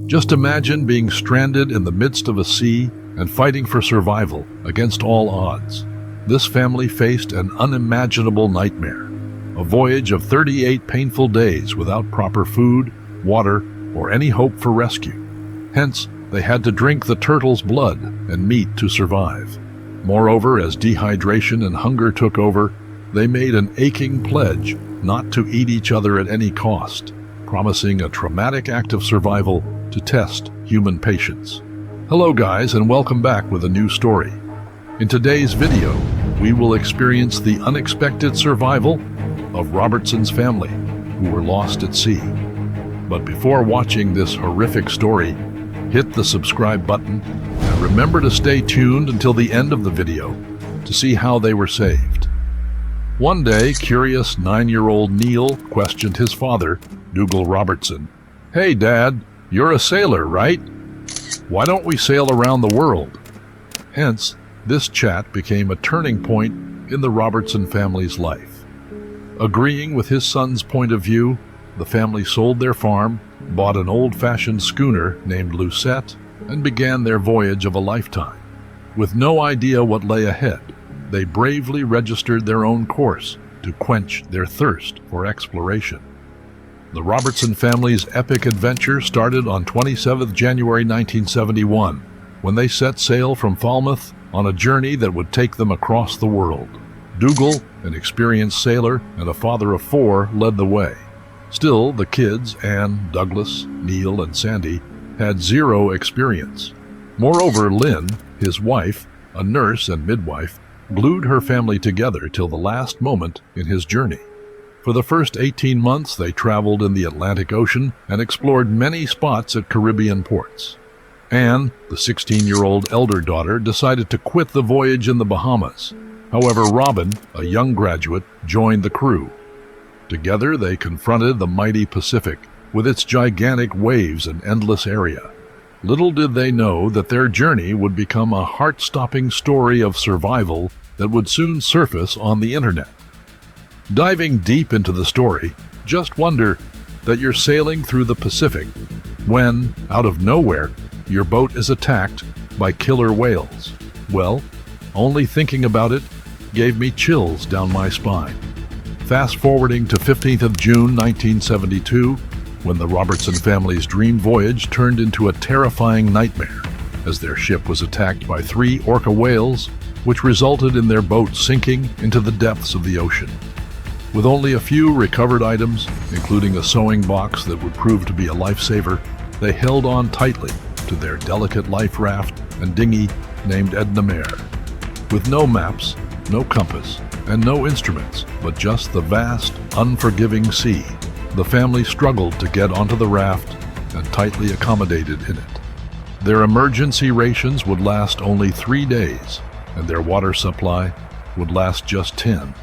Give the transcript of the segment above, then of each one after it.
Just imagine being stranded in the midst of a sea and fighting for survival against all odds. This family faced an unimaginable nightmare, a voyage of 38 painful days without proper food, water, or any hope for rescue. Hence, they had to drink the turtle's blood and meat to survive. Moreover, as dehydration and hunger took over, they made an aching pledge not to eat each other at any cost, promising a traumatic act of survival to test human patience. Hello guys, and welcome back with a new story. In today's video, we will experience the unexpected survival of Robertson's family, who were lost at sea. But before watching this horrific story, hit the subscribe button and remember to stay tuned until the end of the video to see how they were saved. One day, curious 9-year-old Neil questioned his father, Dougal Robertson. "Hey Dad, you're a sailor, right? Why don't we sail around the world?" Hence, this chat became a turning point in the Robertson family's life. Agreeing with his son's point of view, the family sold their farm, bought an old-fashioned schooner named Lucette, and began their voyage of a lifetime. With no idea what lay ahead, they bravely registered their own course to quench their thirst for exploration. The Robertson family's epic adventure started on 27 January 1971, when they set sail from Falmouth on a journey that would take them across the world. Dougal, an experienced sailor and a father of 4, led the way. Still, the kids, Anne, Douglas, Neil, and Sandy, had 0 experience. Moreover, Lynn, his wife, a nurse and midwife, glued her family together till the last moment in his journey. For the first 18 months, they traveled in the Atlantic Ocean and explored many spots at Caribbean ports. Anne, the 16-year-old elder daughter, decided to quit the voyage in the Bahamas. However, Robin, a young graduate, joined the crew. Together, they confronted the mighty Pacific, with its gigantic waves and endless area. Little did they know that their journey would become a heart-stopping story of survival that would soon surface on the internet. Diving deep into the story, just wonder that you're sailing through the Pacific when, out of nowhere, your boat is attacked by killer whales. Well, only thinking about it gave me chills down my spine. Fast forwarding to 15th of June 1972, when the Robertson family's dream voyage turned into a terrifying nightmare, as their ship was attacked by 3 orca whales, which resulted in their boat sinking into the depths of the ocean. With only a few recovered items, including a sewing box that would prove to be a lifesaver, they held on tightly to their delicate life raft and dinghy named Edna Mare. With no maps, no compass, and no instruments, but just the vast, unforgiving sea, the family struggled to get onto the raft and tightly accommodated in it. Their emergency rations would last only 3 days, and their water supply would last just 10.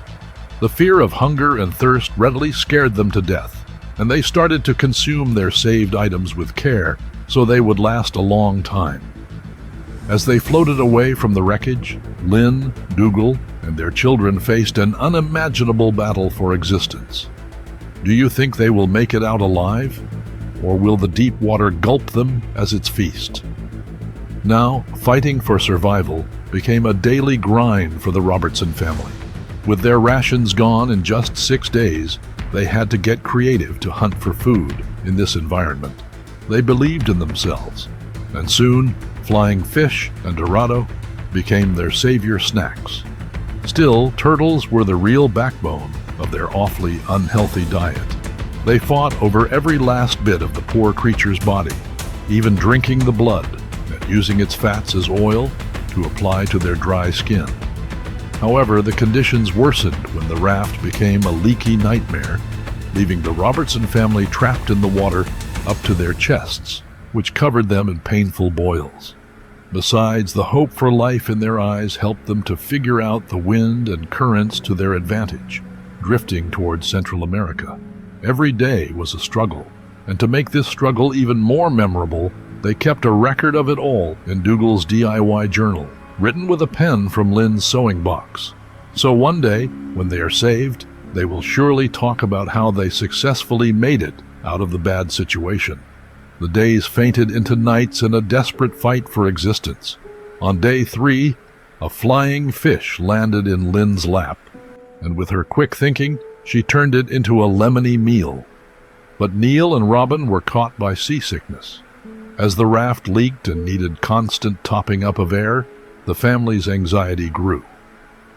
The fear of hunger and thirst readily scared them to death, and they started to consume their saved items with care so they would last a long time. As they floated away from the wreckage, Lynn, Dougal, and their children faced an unimaginable battle for existence. Do you think they will make it out alive, or will the deep water gulp them as its feast? Now, fighting for survival became a daily grind for the Robertson family. With their rations gone in just 6 days, they had to get creative to hunt for food in this environment. They believed in themselves, and soon, flying fish and dorado became their savior snacks. Still, turtles were the real backbone of their awfully unhealthy diet. They fought over every last bit of the poor creature's body, even drinking the blood and using its fats as oil to apply to their dry skin. However, the conditions worsened when the raft became a leaky nightmare, leaving the Robertson family trapped in the water up to their chests, which covered them in painful boils. Besides, the hope for life in their eyes helped them to figure out the wind and currents to their advantage, drifting towards Central America. Every day was a struggle, and to make this struggle even more memorable, they kept a record of it all in Dougal's DIY journal, written with a pen from Lynn's sewing box. So one day, when they are saved, they will surely talk about how they successfully made it out of the bad situation. The days fainted into nights in a desperate fight for existence. On day 3, a flying fish landed in Lynn's lap, and with her quick thinking, she turned it into a lemony meal. But Neil and Robin were caught by seasickness. As the raft leaked and needed constant topping up of air, the family's anxiety grew.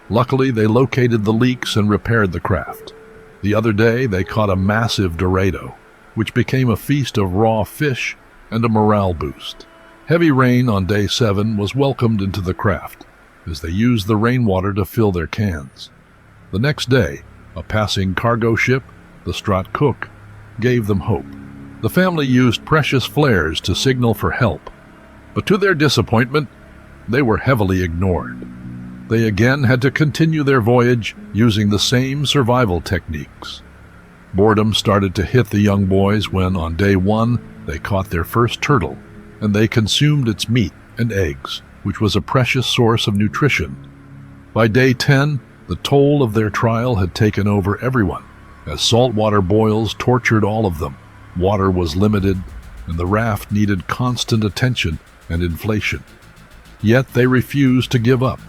Luckily, they located the leaks and repaired the craft. The other day, they caught a massive dorado, which became a feast of raw fish and a morale boost. Heavy rain on day 7 was welcomed into the craft, as they used the rainwater to fill their cans. The next day, a passing cargo ship, the Strat Cook, gave them hope. The family used precious flares to signal for help, but to their disappointment, they were heavily ignored. They again had to continue their voyage using the same survival techniques. Boredom started to hit the young boys when, on day 1, they caught their first turtle, and they consumed its meat and eggs, which was a precious source of nutrition. By day 10, the toll of their trial had taken over everyone, as saltwater boils tortured all of them. Water was limited, and the raft needed constant attention and inflation. Yet they refused to give up.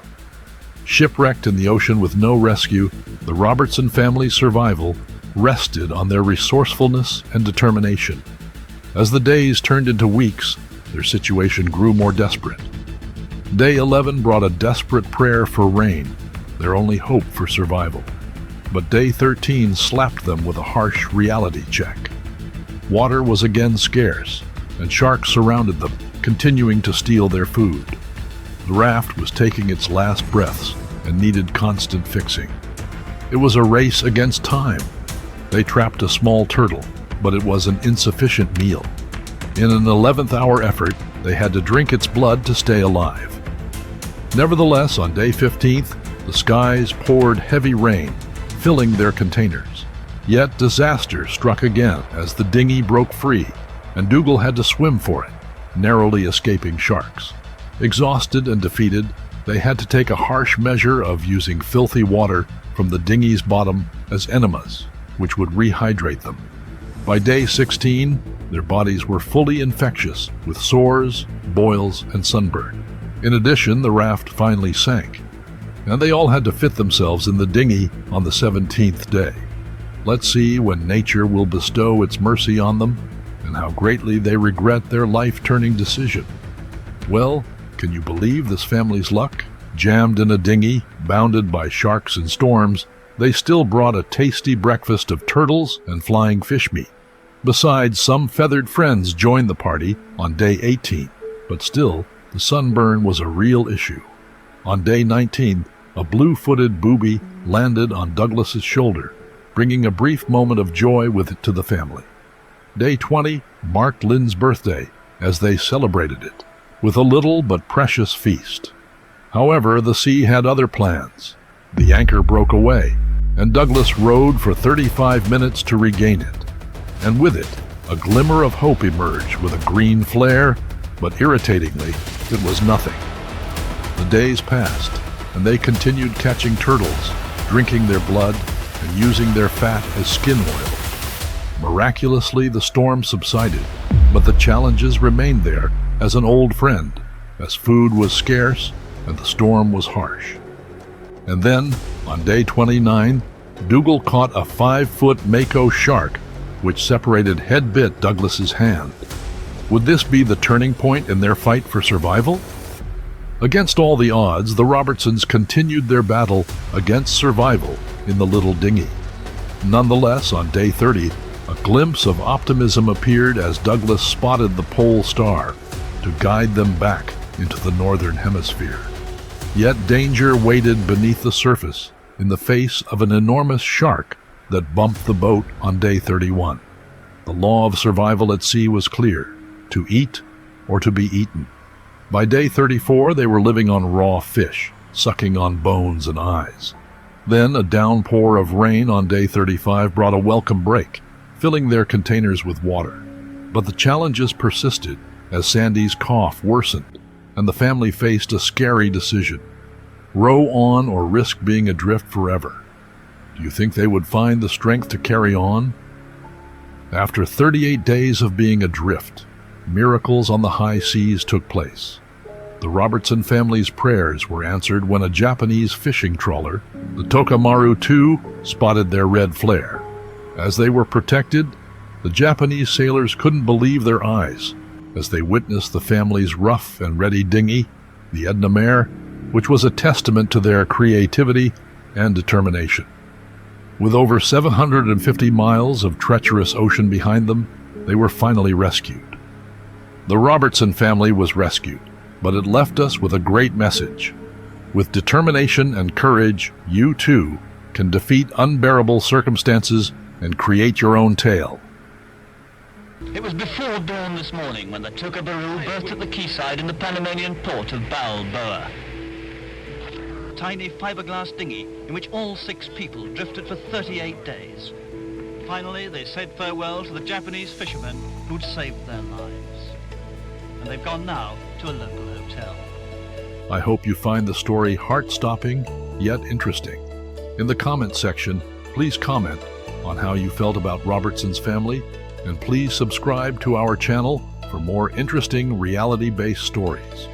Shipwrecked in the ocean with no rescue, the Robertson family's survival rested on their resourcefulness and determination. As the days turned into weeks, their situation grew more desperate. Day 11 brought a desperate prayer for rain, their only hope for survival. But day 13 slapped them with a harsh reality check. Water was again scarce, and sharks surrounded them, continuing to steal their food. The raft was taking its last breaths and needed constant fixing. It was a race against time. They trapped a small turtle, but it was an insufficient meal. In an 11th hour effort, they had to drink its blood to stay alive. Nevertheless, on day 15th, the skies poured heavy rain, filling their containers. Yet disaster struck again as the dinghy broke free, and Dougal had to swim for it, narrowly escaping sharks. Exhausted and defeated, they had to take a harsh measure of using filthy water from the dinghy's bottom as enemas, which would rehydrate them. By day 16, their bodies were fully infectious with sores, boils, and sunburn. In addition, the raft finally sank, and they all had to fit themselves in the dinghy on the 17th day. Let's see when nature will bestow its mercy on them and how greatly they regret their life-turning decision. Well, can you believe this family's luck? Jammed in a dinghy, bounded by sharks and storms, they still brought a tasty breakfast of turtles and flying fish meat. Besides, some feathered friends joined the party on day 18, but still, the sunburn was a real issue. On day 19, a blue-footed booby landed on Douglas's shoulder, bringing a brief moment of joy with it to the family. Day 20 marked Lynn's birthday as they celebrated it, with a little but precious feast. However, the sea had other plans. The anchor broke away, and Douglas rowed for 35 minutes to regain it. And with it, a glimmer of hope emerged with a green flare, but irritatingly, it was nothing. The days passed, and they continued catching turtles, drinking their blood, and using their fat as skin oil. Miraculously, the storm subsided, but the challenges remained there as an old friend, as food was scarce and the storm was harsh. And then, on day 29, Dougal caught a 5-foot mako shark, which separated head-bit Douglas's hand. Would this be the turning point in their fight for survival? Against all the odds, the Robertsons continued their battle against survival in the little dinghy. Nonetheless, on day 30, a glimpse of optimism appeared as Douglas spotted the pole star to guide them back into the northern hemisphere. Yet danger waited beneath the surface in the face of an enormous shark that bumped the boat on day 31. The law of survival at sea was clear: to eat or to be eaten. By day 34, they were living on raw fish, sucking on bones and eyes. Then a downpour of rain on day 35 brought a welcome break, filling their containers with water. But the challenges persisted as Sandy's cough worsened, and the family faced a scary decision: row on or risk being adrift forever. Do you think they would find the strength to carry on? After 38 days of being adrift, miracles on the high seas took place. The Robertson family's prayers were answered when a Japanese fishing trawler, the Tokamaru II, spotted their red flare. As they were protected, the Japanese sailors couldn't believe their eyes as they witnessed the family's rough and ready dinghy, the Edna Mare, which was a testament to their creativity and determination. With over 750 miles of treacherous ocean behind them, they were finally rescued. The Robertson family was rescued, but it left us with a great message. With determination and courage, you too can defeat unbearable circumstances and create your own tale. It was before dawn this morning when the Tokamaru berthed at the quayside in the Panamanian port of Balboa. A tiny fiberglass dinghy in which all 6 people drifted for 38 days. Finally, they said farewell to the Japanese fishermen who'd saved their lives. And they've gone now to a local hotel. I hope you find the story heart-stopping, yet interesting. In the comment section, please comment on how you felt about Robertson's family, and please subscribe to our channel for more interesting reality-based stories.